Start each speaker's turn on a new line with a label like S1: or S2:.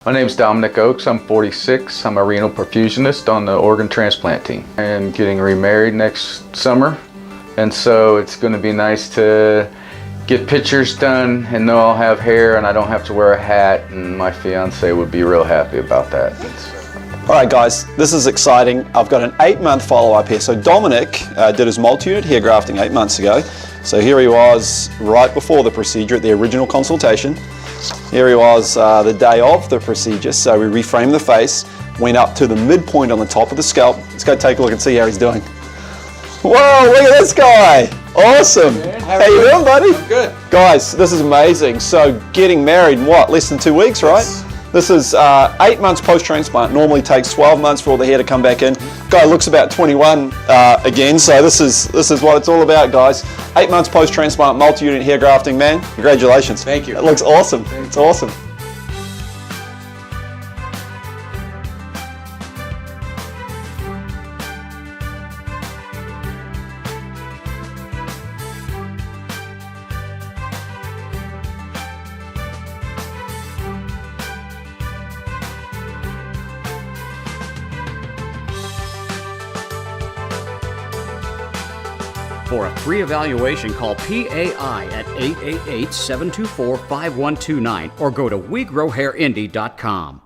S1: My name's Dominic. I'm 46. I'm a renal perfusionist on the organ transplant team. I am getting remarried next summer, and so it's going to be nice to get pictures done and know I'll have hair and I don't have to wear a hat, and my fiance would be real happy about that.
S2: All right guys, this is exciting. I've got an 8-month follow-up here. So Dominic did his multi-unit hair grafting 8 months ago. So here he was right before the procedure at the original consultation. Here he was the day of the procedure. So we reframed the face, went up to the midpoint on the top of the scalp. Let's go take a look and see how he's doing. Whoa, look at this guy. Awesome. How you doing, buddy?
S1: I'm good.
S2: Guys, this is amazing. So getting married in what, less than 2 weeks, right?
S1: Yes.
S2: This is 8 months post-transplant. Normally takes 12 months for all the hair to come back in. Guy looks about 21 again, so this is what it's all about, guys. 8 months post-transplant, multi-unit hair grafting, man. Congratulations.
S1: Thank you.
S2: It looks awesome. It's awesome.
S3: For a free evaluation, call PAI at 888-724-5129 or go to WeGrowHairIndy.com.